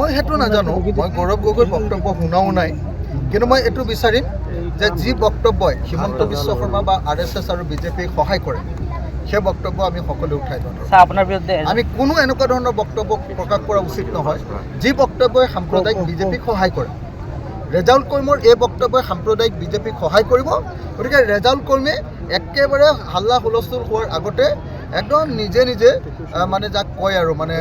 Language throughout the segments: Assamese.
মই সেইটো নাজানো, মই গৌৰৱ গগৈৰ বক্তব্য শুনাও নাই, কিন্তু মই এইটো বিচাৰিম যে যি বক্তব্যই হিমন্ত বিশ্ব শৰ্মা বা RSS আৰু বিজেপিক সহায় কৰে সেই বক্তব্য আমি সকলোৱে উঠাই দিওঁ। আপোনাৰ বিৰুদ্ধে আমি কোনো এনেকুৱা ধৰণৰ বক্তব্য প্ৰকাশ কৰা উচিত নহয় যি বক্তব্যই সাম্প্ৰদায়িক বিজেপিক সহায় কৰে। ৰেজাউল কৰ্মৰ এই বক্তব্যই সাম্প্ৰদায়িক বিজেপিক সহায় কৰিব। গতিকে ৰেজাউল কৰ্মে একেবাৰে হাল্লা হুলস্থুল হোৱাৰ আগতে একদম নিজে নিজে মানে যাক কয় আৰু মানে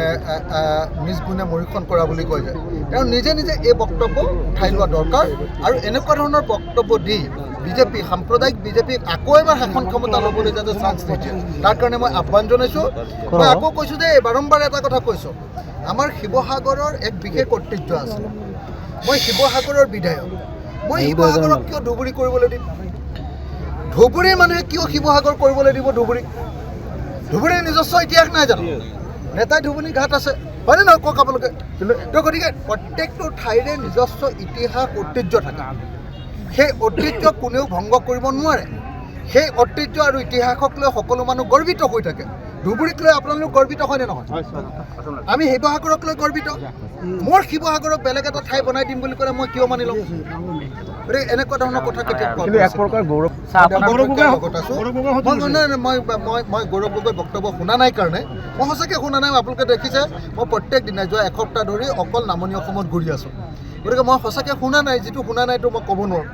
নিজ গুণে মৰীক্ষণ কৰা বুলি কয় যে তেওঁ নিজে নিজে এই বক্তব্য উঠাই লোৱা দৰকাৰ। আৰু এনেকুৱা ধৰণৰ বক্তব্য দি বিজেপি সাম্প্ৰদায়িক বিজেপিক আকৌ এবাৰ শাসন ক্ষমতা ল'বলৈ যাতে চান্স নিদিয়ে তাৰ কাৰণে মই আহ্বান জনাইছোঁ। মই আকৌ কৈছোঁ যে বাৰম্বাৰ এটা কথা কৈছোঁ, আমাৰ শিৱসাগৰৰ এক বিশেষ ঐতিহ্য আছে। মই শিৱসাগৰৰ বিধায়ক, মই শিৱসাগৰক কিয় ধুবুৰী কৰিবলৈ দিম? ধুবুৰীৰ মানুহে কিয় শিৱসাগৰ কৰিবলৈ দিব? ধুবুৰীৰ নিজস্ব ইতিহাস নাই জানো? নেতাই ধুবুৰী ঘাট আছে, হয়নে নহয় কওক আপোনালোকে? তো গতিকে প্ৰত্যেকটো ঠাইৰে নিজস্ব ইতিহাস ঐতিহ্য থাকে, সেই ঐতিহ্য কোনেও ভংগ কৰিব নোৱাৰে। সেই ঐতিহ্য আৰু ইতিহাসক লৈ সকলো মানুহ গৰ্বিত হৈ থাকে। ধুবুৰীক লৈ আপোনালোক গৰ্বিত হয়নে নহয়? আমি শিৱসাগৰক লৈ গৰ্বিত। মোৰ শিৱসাগৰক বেলেগ এটা ঠাই বনাই দিম বুলি ক'লে মই কিয় মানি ল'ম? গতিকে এনেকুৱা ধৰণৰ কথা কেতিয়া মই গৌৰৱ গগৈৰ বক্তব্য শুনা নাই কাৰণে মই সঁচাকৈ শুনা নাই। আপোনালোকে দেখিছে মই প্ৰত্যেক দিনাই যোৱা এসপ্তাহ ধৰি অকল নামনি অসমত ঘূৰি আছোঁ। গতিকে মই সঁচাকৈ শুনা নাই, যিটো শুনা নাইতো মই ক'ব নোৱাৰোঁ।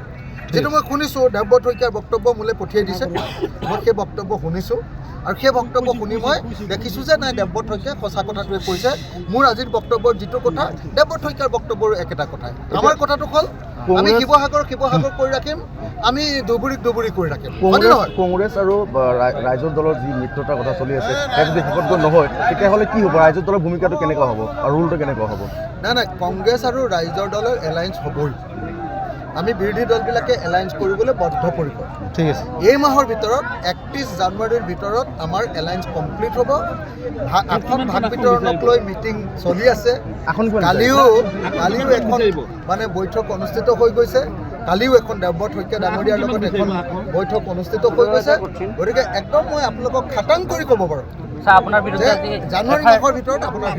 যিটো মই শুনিছোঁ, দেৱব্ৰত শইকীয়াৰ বক্তব্য মোলৈ পঠিয়াই দিছে, মই সেই বক্তব্য শুনিছোঁ। আৰু সেই বক্তব্য শুনি মই দেখিছোঁ যে নাই, দেৱব্ৰত শইকীয়াই সঁচা কথাটোৱে কৈছে। মোৰ আজিৰ বক্তব্যৰ যিটো কথা, দেৱব্ৰত শইকীয়াৰ বক্তব্যৰো একেটা কথাই। আমাৰ কথাটো হ'ল আমি শিৱসাগৰ কৰি ৰাখিম, আমি ধুবুৰী কৰি ৰাখিম। কংগ্ৰেছ আৰু ৰাইজৰ দলৰ যি মিত্ৰতাৰ কথা চলি আছে সেইটো যদি শেষত গৈ নহয় তেতিয়াহ'লে কি হ'ব? ৰাইজৰ দলৰ ভূমিকাটো কেনেকুৱা হ'ব আৰু ৰোলটো কেনেকুৱা হ'ব? নাই, কংগ্ৰেছ আৰু ৰাইজৰ দলৰ এলায়েন্স হ'বই। আমি বিৰোধী দলবিলাকে এলায়েন্স কৰিবলৈ বদ্ধপৰিকৰ। ঠিক আছে, এই মাহৰ ভিতৰত 31 জানুৱাৰীৰ ভিতৰত আমাৰ এলায়েন্স কমপ্লিট হ'ব। আসন ভাগ বিতৰণক লৈ মিটিং চলি আছে। কালিও এখন মানে বৈঠক অনুষ্ঠিত হৈ গৈছে। কালিও এখন দেৱব্ৰত শইকীয়া ডাঙৰীয়াৰ লগত এখন বৈঠক অনুষ্ঠিত হৈ গৈছে। গতিকে একদম মই আপোনালোকক খাটাং কৰি ক'ব পাৰোঁ আপোনাৰ বিৰুদ্ধে যে জানুৱাৰী মাহৰ ভিতৰত আপোনাৰ